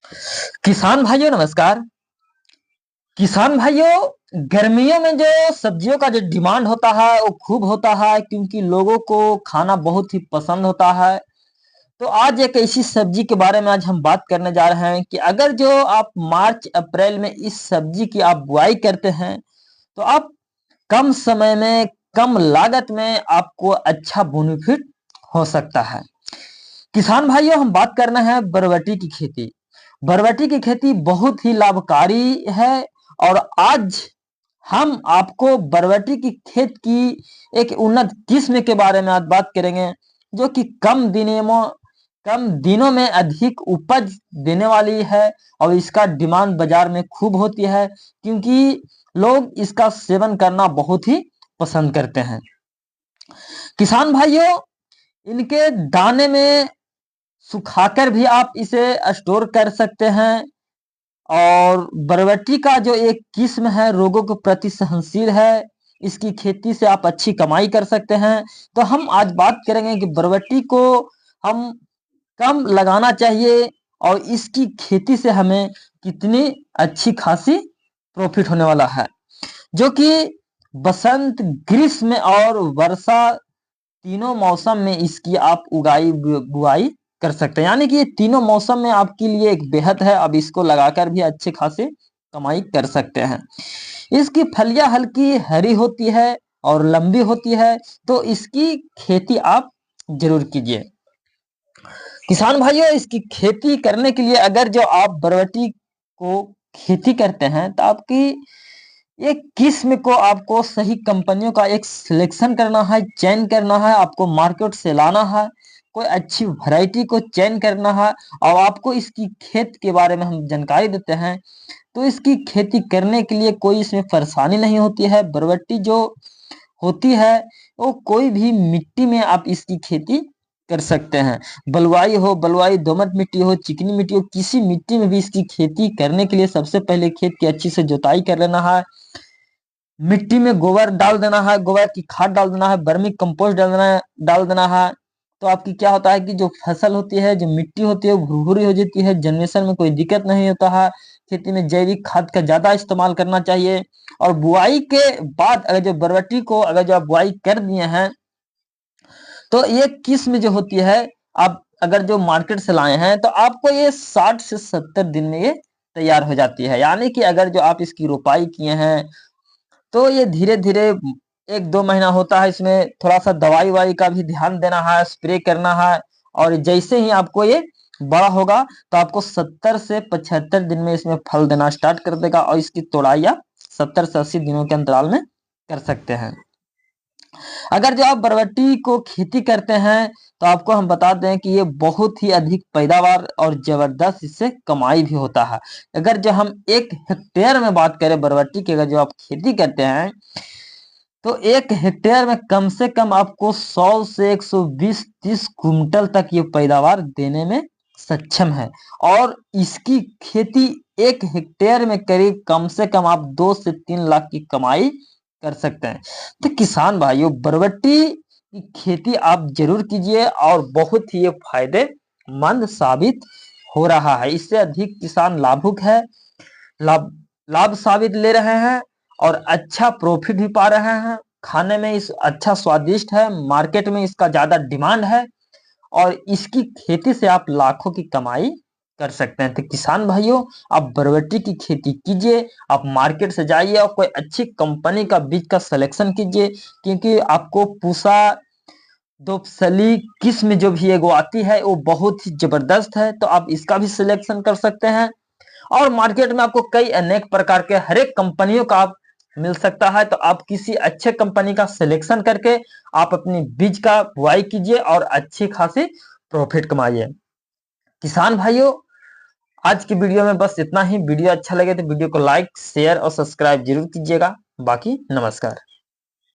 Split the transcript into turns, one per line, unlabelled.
किसान भाइयों नमस्कार। किसान भाइयों, गर्मियों में जो सब्जियों का जो डिमांड होता है वो खूब होता है, क्योंकि लोगों को खाना बहुत ही पसंद होता है। तो आज एक ऐसी सब्जी के बारे में आज हम बात करने जा रहे हैं कि अगर जो आप मार्च अप्रैल में इस सब्जी की आप बुआई करते हैं तो आप कम समय में कम लागत में आपको अच्छा बेनिफिट हो सकता है। किसान भाइयों, हम बात करना है बरबटी की खेती। बरबटी की खेती बहुत ही लाभकारी है और आज हम आपको बरबटी की खेत की एक उन्नत किस्म के बारे में आज बात करेंगे, जो कि कम दिनों में अधिक उपज देने वाली है और इसका डिमांड बाजार में खूब होती है, क्योंकि लोग इसका सेवन करना बहुत ही पसंद करते हैं। किसान भाइयों, इनके दाने में सुखाकर भी आप इसे स्टोर कर सकते हैं और बरबटी का जो एक किस्म है रोगों के प्रति सहनशील है। इसकी खेती से आप अच्छी कमाई कर सकते हैं। तो हम आज बात करेंगे कि बरबटी को हम कम लगाना चाहिए और इसकी खेती से हमें कितनी अच्छी खासी प्रॉफिट होने वाला है, जो कि बसंत, ग्रीष्म और वर्षा तीनों मौसम में इसकी आप बुआई कर सकते हैं। यानी कि ये तीनों मौसम में आपके लिए एक बेहद है। अब इसको लगाकर भी अच्छे खासे कमाई कर सकते हैं। इसकी फलियां हल्की हरी होती है और लंबी होती है, तो इसकी खेती आप जरूर कीजिए। किसान भाइयों, इसकी खेती करने के लिए अगर जो आप बरबटी को खेती करते हैं तो आपकी एक किस्म को आपको सही कंपनियों का एक सिलेक्शन करना है, चयन करना है, आपको मार्केट से लाना है, कोई अच्छी वैरायटी को चयन करना है और आपको इसकी खेत के बारे में हम जानकारी देते हैं। तो इसकी खेती करने के लिए कोई इसमें परेशानी नहीं होती है। बरबट्टी जो होती है वो कोई भी मिट्टी में आप इसकी खेती कर सकते हैं। बलुआई दोमट मिट्टी हो, चिकनी मिट्टी हो, किसी मिट्टी में भी इसकी खेती करने के लिए सबसे पहले खेत की अच्छी से जुताई कर लेना है। मिट्टी में गोबर डाल देना है, गोबर की खाद डाल देना है, वर्मी कंपोस्ट डाल देना है। तो आपकी क्या होता है कि जो फसल होती है, जो मिट्टी होती है वो भुरभुरी हो जाती है, जनरेशन में कोई दिक्कत नहीं होता है। खेती में जैविक खाद का ज्यादा इस्तेमाल करना चाहिए। और बुआई के बाद अगर जो बरबटी को अगर जो आप बुआई कर दिए हैं तो ये किस्म जो होती है, आप अगर जो मार्केट से लाए हैं तो आपको ये 60 से 70 दिन में ये तैयार हो जाती है। यानी कि अगर जो आप इसकी रोपाई किए हैं तो ये धीरे धीरे 1-2 महीना होता है, इसमें थोड़ा सा दवाई वाई का भी ध्यान देना है, स्प्रे करना है। और जैसे ही आपको ये बड़ा होगा तो आपको 70 से 75 दिन में इसमें फल देना स्टार्ट कर देगा और इसकी तोड़ाई आप 70 से 80 दिनों के अंतराल में कर सकते हैं। अगर जो आप बरबट्टी को खेती करते हैं तो आपको हम बता दें कि ये बहुत ही अधिक पैदावार और जबरदस्त इससे कमाई भी होता है। अगर जो हम 1 हेक्टेयर में बात करें बरबट्टी की, अगर जो आप खेती करते हैं तो 1 हेक्टेयर में कम से कम आपको 100 से 120-130 कुंटल तक ये पैदावार देने में सक्षम है। और इसकी खेती 1 हेक्टेयर में करीब कम से कम आप 2 से 3 लाख की कमाई कर सकते हैं। तो किसान भाइयों, बरबट्टी की खेती आप जरूर कीजिए और बहुत ही ये फायदेमंद साबित हो रहा है। इससे अधिक किसान लाभुक है, लाभ लाभ साबित ले रहे हैं और अच्छा प्रॉफिट भी पा रहे हैं। खाने में इस अच्छा स्वादिष्ट है, मार्केट में इसका ज्यादा डिमांड है और इसकी खेती से आप लाखों की कमाई कर सकते हैं। तो किसान भाइयों, आप बरबट्टी की खेती कीजिए, आप मार्केट से जाइए और कोई अच्छी कंपनी का बीज का सिलेक्शन कीजिए, क्योंकि आपको पूसा दोपसली किस्म जो भी एगो आती है वो बहुत ही जबरदस्त है, तो आप इसका भी सिलेक्शन कर सकते हैं। और मार्केट में आपको कई अनेक प्रकार के हर एक कंपनियों का आप मिल सकता है, तो आप किसी अच्छे कंपनी का सिलेक्शन करके आप अपनी बीज का बुआई कीजिए और अच्छी खासी प्रॉफिट कमाइए। किसान भाइयों, आज की वीडियो में बस इतना ही। वीडियो अच्छा लगे तो वीडियो को लाइक, शेयर और सब्सक्राइब जरूर कीजिएगा। बाकी नमस्कार।